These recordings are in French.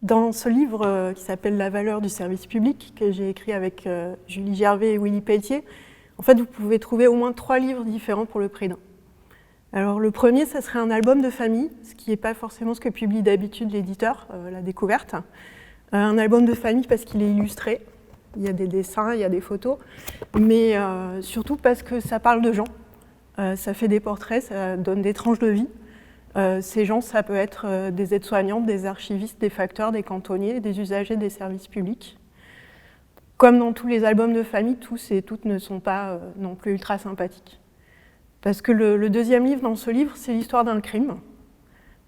Dans ce livre qui s'appelle « La valeur du service public », que j'ai écrit avec Julie Gervais et Willy Pelletier, en fait, vous pouvez trouver au moins 3 livres différents pour le prix d'un. Alors, le premier, ça serait un album de famille, ce qui n'est pas forcément ce que publie d'habitude l'éditeur, La Découverte. Un album de famille parce qu'il est illustré, il y a des dessins, il y a des photos, mais surtout parce que ça parle de gens, ça fait des portraits, ça donne des tranches de vie. Ces gens, ça peut être des aides-soignantes, des archivistes, des facteurs, des cantonniers, des usagers des services publics. Comme dans tous les albums de famille, tous et toutes ne sont pas non plus ultra sympathiques. Parce que le deuxième livre dans ce livre, c'est l'histoire d'un crime.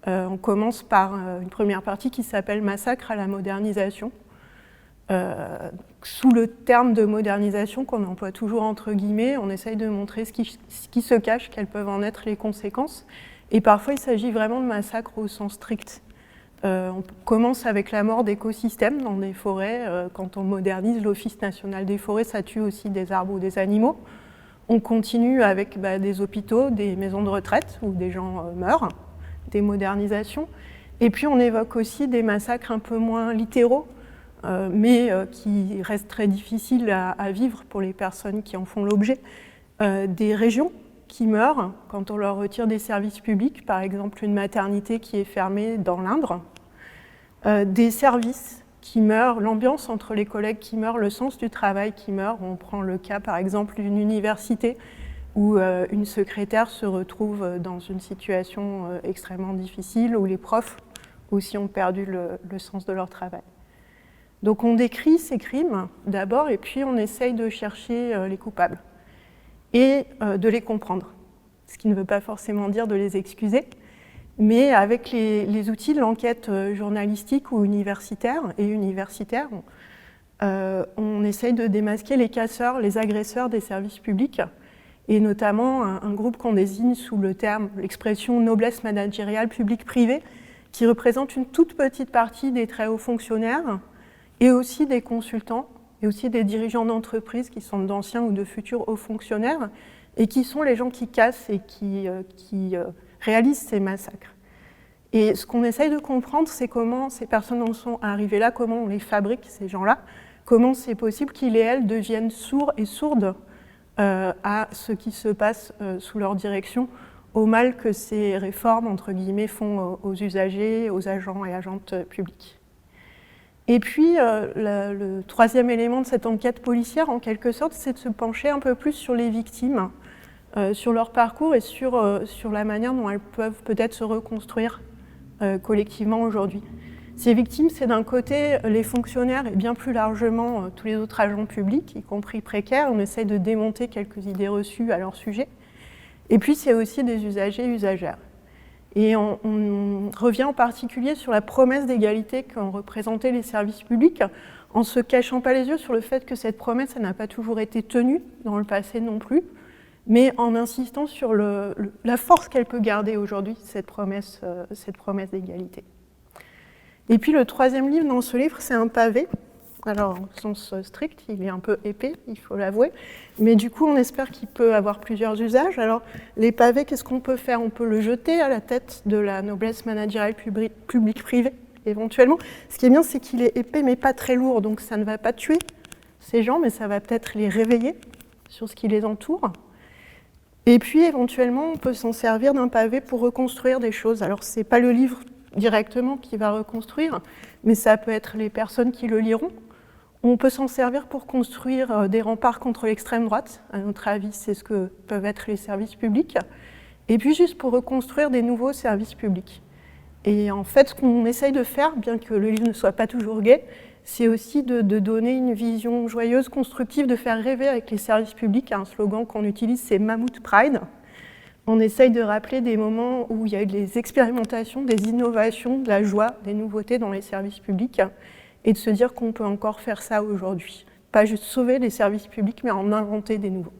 On commence par une première partie qui s'appelle « Massacre à la modernisation ». Sous le terme de modernisation qu'on emploie toujours entre guillemets, on essaye de montrer ce qui se cache, quelles peuvent en être les conséquences. Et parfois, il s'agit vraiment de massacres au sens strict. On commence avec la mort d'écosystèmes dans des forêts. Quand on modernise l'Office national des forêts, ça tue aussi des arbres ou des animaux. On continue avec des hôpitaux, des maisons de retraite où des gens meurent, des modernisations. Et puis on évoque aussi des massacres un peu moins littéraux, mais qui restent très difficiles à vivre pour les personnes qui en font l'objet. Des régions qui meurent quand on leur retire des services publics, par exemple une maternité qui est fermée dans l'Indre, des services qui meurent, l'ambiance entre les collègues qui meurent, le sens du travail qui meurt. On prend le cas par exemple d'une université où une secrétaire se retrouve dans une situation extrêmement difficile, où les profs aussi ont perdu le sens de leur travail. Donc on décrit ces crimes d'abord et puis on essaye de chercher les coupables et de les comprendre, ce qui ne veut pas forcément dire de les excuser, mais avec les outils de l'enquête journalistique ou universitaire, on essaye de démasquer les casseurs, les agresseurs des services publics, et notamment un groupe qu'on désigne sous l'expression noblesse managériale publique-privée, qui représente une toute petite partie des très hauts fonctionnaires, et aussi des consultants, et aussi des dirigeants d'entreprises qui sont d'anciens ou de futurs hauts fonctionnaires, et qui sont les gens qui cassent et qui réalisent ces massacres. Et ce qu'on essaye de comprendre, c'est comment ces personnes en sont arrivées là, comment on les fabrique, ces gens-là, comment c'est possible qu'ils et elles deviennent sourds et sourdes à ce qui se passe sous leur direction, au mal que ces réformes, entre guillemets, font aux usagers, aux agents et agentes publiques. Et puis, le troisième élément de cette enquête policière, en quelque sorte, c'est de se pencher un peu plus sur les victimes, sur leur parcours et sur la manière dont elles peuvent peut-être se reconstruire collectivement aujourd'hui. Ces victimes, c'est d'un côté les fonctionnaires et bien plus largement tous les autres agents publics, y compris précaires. On essaye de démonter quelques idées reçues à leur sujet. Et puis, c'est aussi des usagers et usagères. Et on revient en particulier sur la promesse d'égalité qu'ont représenté les services publics, en se cachant pas les yeux sur le fait que cette promesse, elle n'a pas toujours été tenue dans le passé non plus, mais en insistant sur la force qu'elle peut garder aujourd'hui, cette promesse d'égalité. Et puis le troisième livre dans ce livre, c'est un pavé. Alors, au sens strict, il est un peu épais, il faut l'avouer, mais du coup, on espère qu'il peut avoir plusieurs usages. Alors, les pavés, qu'est-ce qu'on peut faire? On peut le jeter à la tête de la noblesse managériale publique-privée, éventuellement. Ce qui est bien, c'est qu'il est épais, mais pas très lourd, donc ça ne va pas tuer ces gens, mais ça va peut-être les réveiller sur ce qui les entoure. Et puis, éventuellement, on peut s'en servir d'un pavé pour reconstruire des choses. Alors, ce n'est pas le livre directement qui va reconstruire, mais ça peut être les personnes qui le liront. On peut s'en servir pour construire des remparts contre l'extrême droite. À notre avis, c'est ce que peuvent être les services publics. Et puis juste pour reconstruire des nouveaux services publics. Et en fait, ce qu'on essaye de faire, bien que le livre ne soit pas toujours gai, c'est aussi de donner une vision joyeuse, constructive, de faire rêver avec les services publics. Un slogan qu'on utilise, c'est Mammouth Pride. On essaye de rappeler des moments où il y a eu des expérimentations, des innovations, de la joie, des nouveautés dans les services publics, et de se dire qu'on peut encore faire ça aujourd'hui. Pas juste sauver les services publics, mais en inventer des nouveaux.